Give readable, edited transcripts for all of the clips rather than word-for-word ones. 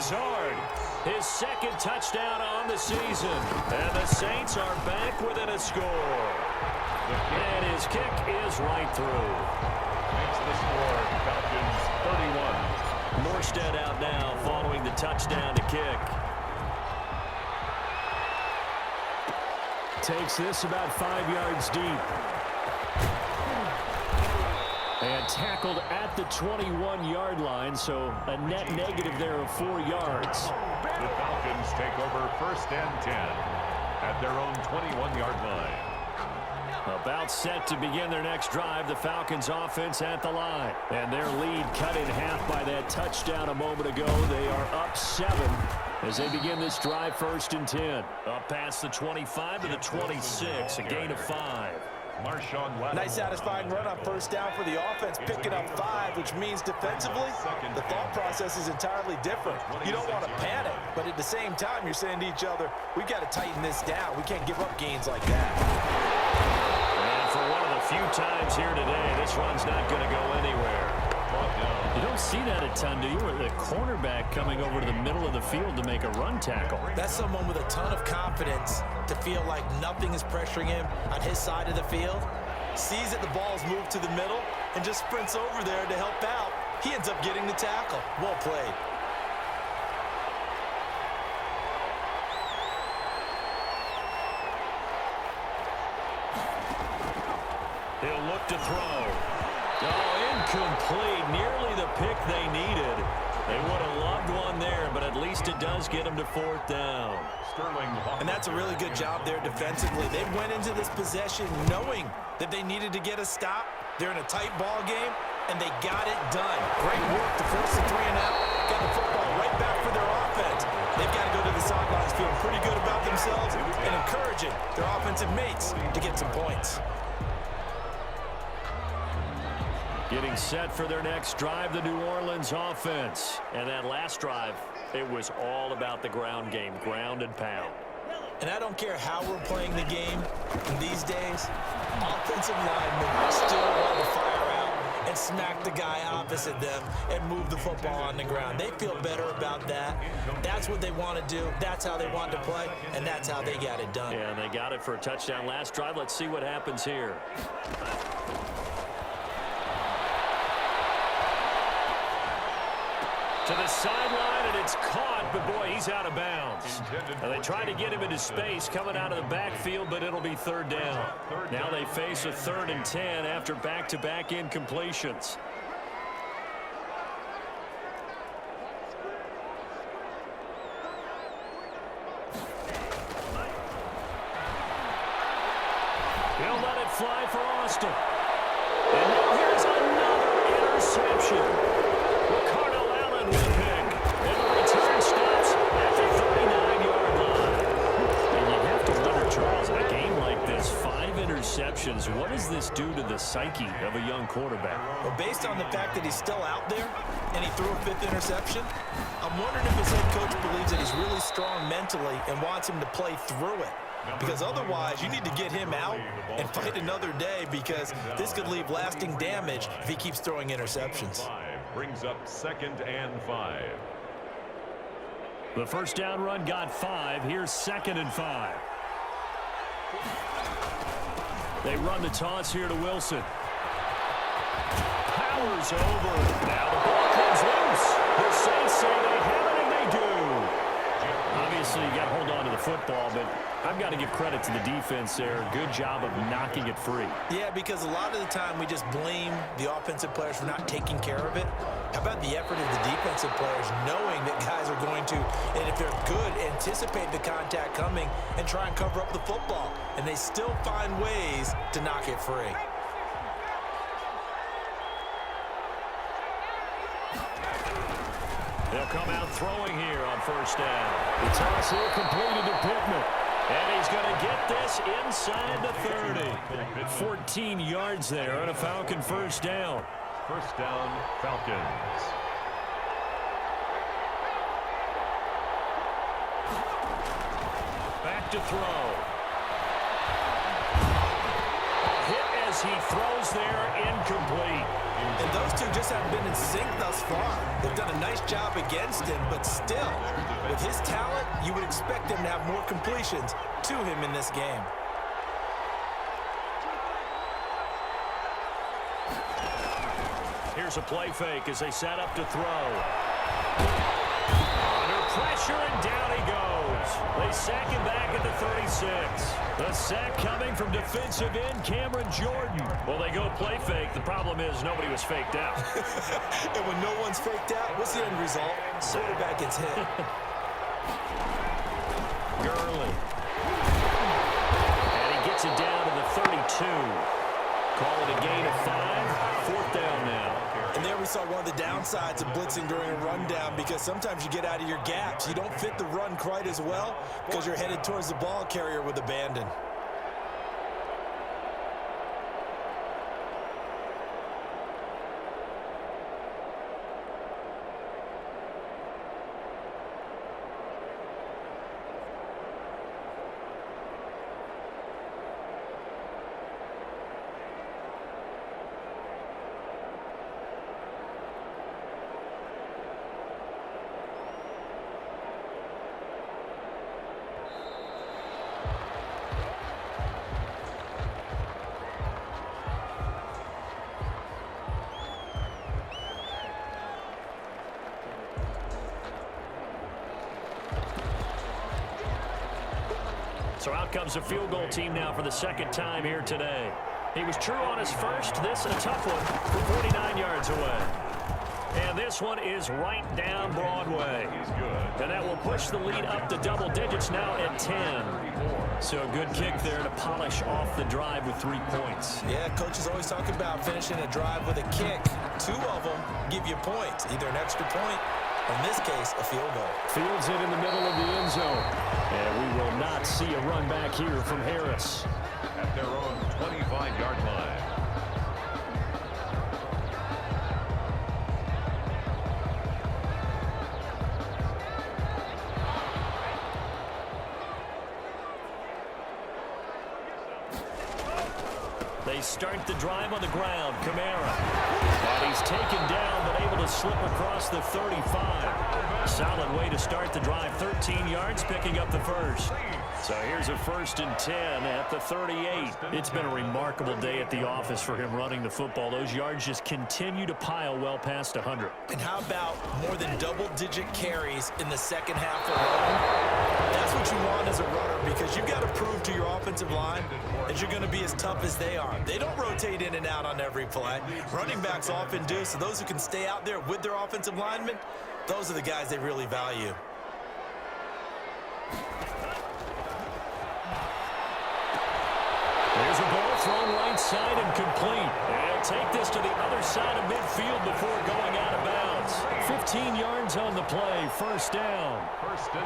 Lazard. His second touchdown on the season. And the Saints are back within a score. And his kick is right through. Makes the score Falcons 31. Morstead out now following the touchdown to kick. Takes this about 5 yards deep. And tackled at the 21-yard line, so a net negative there of 4 yards. The Falcons take over 1st and 10 at their own 21-yard line. About set to begin their next drive, the Falcons offense at the line. And their lead cut in half by that touchdown a moment ago. They are up 7 as they begin this drive 1st and 10. Up past the 25 to the 26, a gain of 5. Nice satisfying run on 1st down for the offense, picking up 5, which means defensively, the thought process is entirely different. You don't want to panic, but at the same time, you're saying to each other, we've got to tighten this down. We can't give up gains like that. And for one of the few times here today, this run's not going to go anywhere. You don't see that a ton, do you? Or the cornerback coming over to the middle of the field to make a run tackle. That's someone with a ton of confidence to feel like nothing is pressuring him on his side of the field. Sees that the ball's moved to the middle and just sprints over there to help out. He ends up getting the tackle. Well played. He'll look to throw. Oh, incomplete. Nearly the pick they needed. They would have loved one there, but at least it does get them to 4th down. And that's a really good job there defensively. They went into this possession knowing that they needed to get a stop. They're in a tight ball game, and they got it done. Great work to force the 3 and out. Got the football right back for their offense. They've got to go to the sidelines feeling pretty good about themselves and encouraging their offensive mates to get some points. Getting set for their next drive, the New Orleans offense. And that last drive, it was all about the ground game, ground and pound. And I don't care how we're playing the game in these days, offensive linemen still want to fire out and smack the guy opposite them and move the football on the ground. They feel better about that. That's what they want to do. That's how they want to play, and that's how they got it done. Yeah, and they got it for a touchdown last drive. Let's see what happens here. To the sideline, and it's caught, but boy, he's out of bounds. And they try to get him into space coming out of the backfield, but it'll be 3rd down. Now they face a 3rd and 10 after back-to-back incompletions. He'll let it fly for Austin. And now here's another interception. With a pick, and the return stops at the 39-yard line. And you have to wonder, Charles, in a game like this, 5 interceptions, what does this do to the psyche of a young quarterback? Well, based on the fact that he's still out there and he threw a 5th interception, I'm wondering if his head coach believes that he's really strong mentally and wants him to play through it. Because otherwise, you need to get him out and fight another day, because this could leave lasting damage if he keeps throwing interceptions. Brings up 2nd and 5. The 1st down run got 5. Here's 2nd and 5. They run the toss here to Wilson. Powers over. Now the ball comes loose. The Saints say they have it, and they do. Obviously, you got to hold on to the football, but I've got to give credit to the defense there. Good job of knocking it free. Yeah, because a lot of the time we just blame the offensive players for not taking care of it. How about the effort of the defensive players knowing that guys are going to, and if they're good, anticipate the contact coming and try and cover up the football. And they still find ways to knock it free. They'll come out throwing here on 1st down. The toss here completed to Pittman. And he's going to get this inside the 30. 14 yards there on a Falcon 1st down. 1st down, Falcons. Back to throw. Hit as as he throws there, incomplete. And those two just haven't been in sync thus far. They've done a nice job against him, but still, with his talent, you would expect him to have more completions to him in this game. Here's a play fake as they set up to throw. Under pressure, and down he goes. They sack him back at the 36. The sack coming from defensive end Cameron Jordan. Well, they go play fake. The problem is nobody was faked out. And when no one's faked out, what's the end result? Quarterback gets hit. Gurley. And he gets it down to the 32. Call it a gain of 5. Fourth down now. And there we saw one of the downsides of blitzing during a rundown, because sometimes you get out of your gaps. You don't fit the run quite as well because you're headed towards the ball carrier with abandon. So out comes a field goal team now for the second time here today. He was true on his first. This a tough one from 49 yards away. And this one is right down Broadway. And that will push the lead up to double digits now at 10. So a good kick there to polish off the drive with 3 points. Yeah, coach is always talking about finishing a drive with a kick. 2 of them give you points, either an extra point, or in this case, a field goal. Fields it in the middle of the end zone. And we will not see a run back here from Harris. At their own 25-yard line. They start the drive on the ground. Kamara. And he's taken down, but able to slip across the 35. Solid way to start the drive. 13 yards, picking up the first. So here's a 1st and 10 at the 38. It's been a remarkable day at the office for him running the football. Those yards just continue to pile well past 100. And how about more than double-digit carries in the second half alone? That's what you want as a runner, because you've got to prove to your offensive line that you're going to be as tough as they are. They don't rotate in and out on every play. Running backs often do, so those who can stay out there with their offensive linemen, those are the guys they really value. There's a ball thrown right side and complete. They'll take this to the other side of midfield before going out of bounds. 15 yards on the play, 1st down.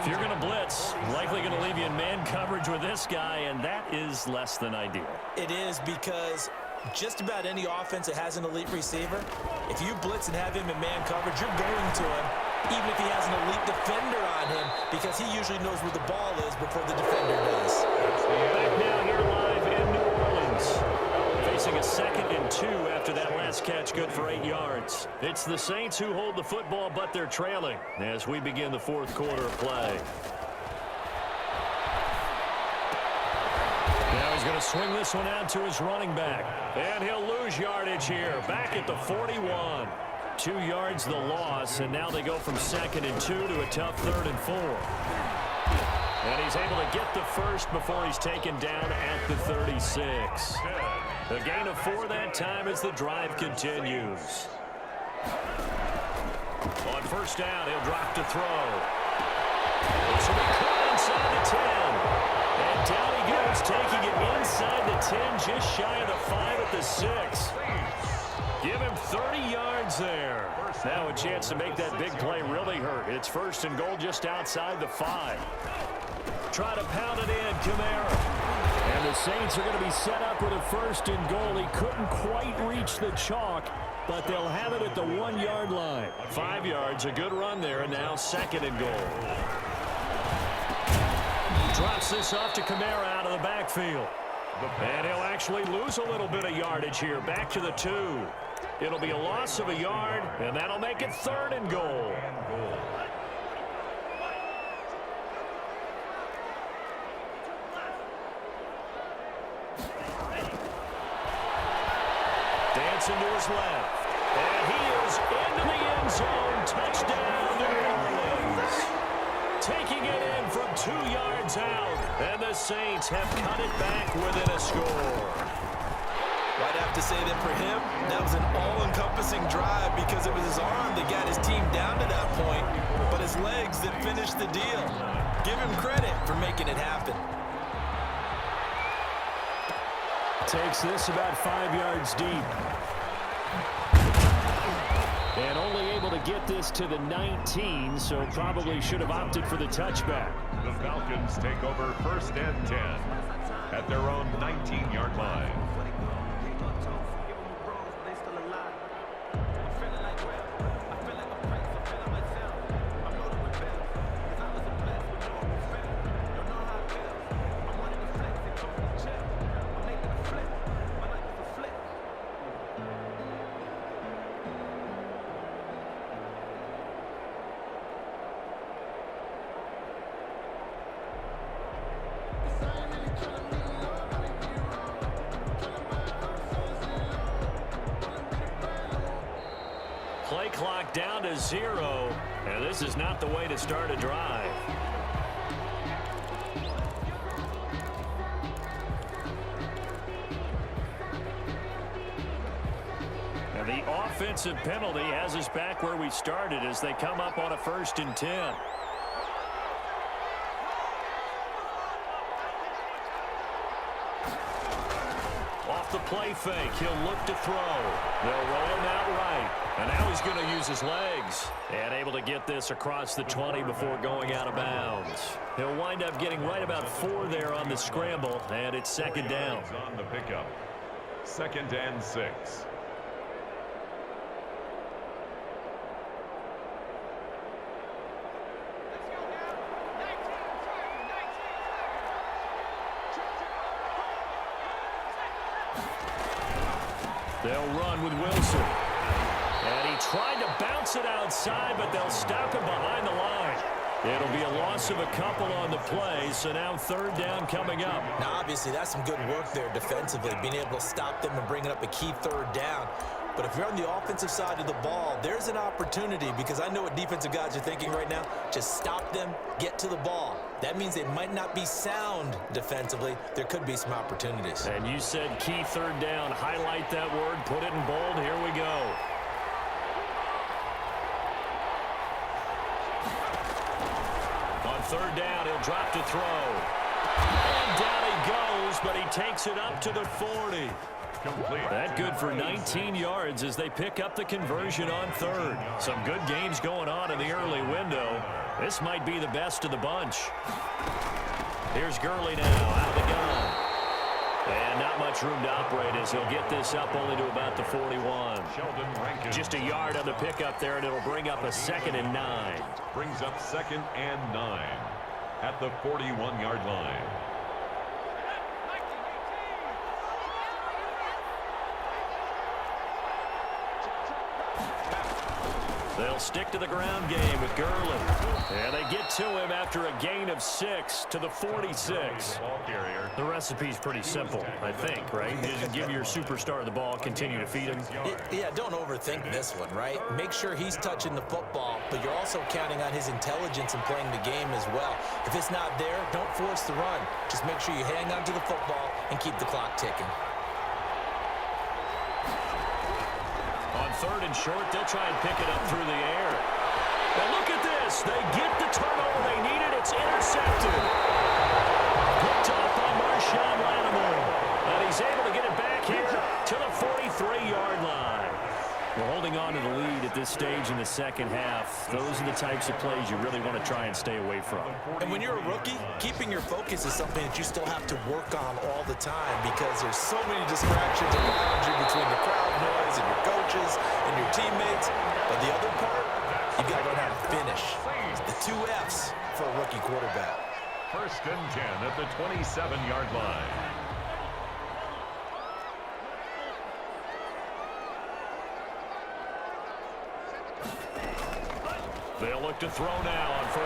If you're going to blitz, likely going to leave you in man coverage with this guy, and that is less than ideal. It is, because just about any offense that has an elite receiver, if you blitz and have him in man coverage, you're going to him, even if he has an elite defender on him, because he usually knows where the ball is before the defender does. Back now here live in New Orleans. Facing a 2nd and 2 after that last catch, good for 8 yards. It's the Saints who hold the football, but they're trailing as we begin the 4th quarter of play. Now he's going to swing this one out to his running back. And he'll lose yardage here, back at the 41. 2 yards the loss, and now they go from 2nd and 2 to a tough 3rd and 4. And he's able to get the first before he's taken down at the 36. A gain of 4 that time as the drive continues. On 1st down, he'll drop to throw. This will be caught inside the 10. And down he goes, taking it inside the 10, just shy of the 5 at the 6. Give him 30 yards there. Now a chance to make that big play really hurt. It's 1st and goal just outside the 5. Try to pound it in, Kamara. And the Saints are going to be set up with a 1st and goal. He couldn't quite reach the chalk, but they'll have it at the 1-yard line. 5 yards, a good run there, and now 2nd and goal. Drops this off to Kamara out of the backfield. And he'll actually lose a little bit of yardage here. Back to the 2. It'll be a loss of a yard, and that'll make it 3rd and goal. Dancing to his left. And he is into the end zone. Touchdown, New Orleans. Taking it in from 2 yards out. And the Saints have cut it back within a score. I'd have to say that for him, that was an all-encompassing drive because it was his arm that got his team down to that point, but his legs that finished the deal. Give him credit for making it happen. Takes this about 5 yards deep. And only able to get this to the 19, so probably should have opted for the touchback. The Falcons take over 1st and 10 at their own 19-yard line. Play clock down to 0, and this is not the way to start a drive. And the offensive penalty has us back where we started as they come up on a 1st and 10. Off the play fake, he'll look to throw. They'll roll him out right. And now he's going to use his legs. And able to get this across the 20 before going out of bounds. He'll wind up getting right about 4 there on the scramble, and it's 2nd down. On the pickup. 2nd and 6. They'll run with Wilson. And he tried to bounce it outside, but they'll stop him behind the line. It'll be a loss of a couple on the play, so now 3rd down coming up. Now, obviously, that's some good work there defensively, being able to stop them and bringing up a key 3rd down. But if you're on the offensive side of the ball, there's an opportunity because I know what defensive guys are thinking right now. Just stop them, get to the ball. That means they might not be sound defensively. There could be some opportunities. And you said key 3rd down. Highlight that word. Put it in bold. Here we go. On 3rd down, he'll drop to throw. And down he goes, but he takes it up to the 40. Complete. That good for 19 yards as they pick up the conversion on 3rd. Some good games going on in the early window. This might be the best of the bunch. Here's Gurley now out of the gun. And not much room to operate as he'll get this up only to about the 41. Just a yard on the pickup there, and it'll bring up a 2nd and 9. Brings up 2nd and 9 at the 41-yard line. They'll stick to the ground game with Gurley. And they get to him after a gain of 6 to the 46. The recipe's pretty simple, I think, right? You just give your superstar the ball, continue to feed him. Yeah, don't overthink this one, right? Make sure he's touching the football, but you're also counting on his intelligence in playing the game as well. If it's not there, don't force the run. Just make sure you hang on to the football and keep the clock ticking. On 3rd and short, they'll try and pick it up through the air. And look at this. They get the turnover they needed. It's intercepted. Picked up by Marshawn Lattimore. And he's able to get it back here to the 43-yard line. We're holding on to the lead at this stage in the 2nd half. Those are the types of plays you really want to try and stay away from. And when you're a rookie, keeping your focus is something that you still have to work on all the time because there's so many distractions around you between the crowd noise and your coaches and your teammates. But the other part, you've got to learn how to finish. The 2 F's for a rookie quarterback. 1st and 10 at the 27-yard line. They'll look to throw now on first.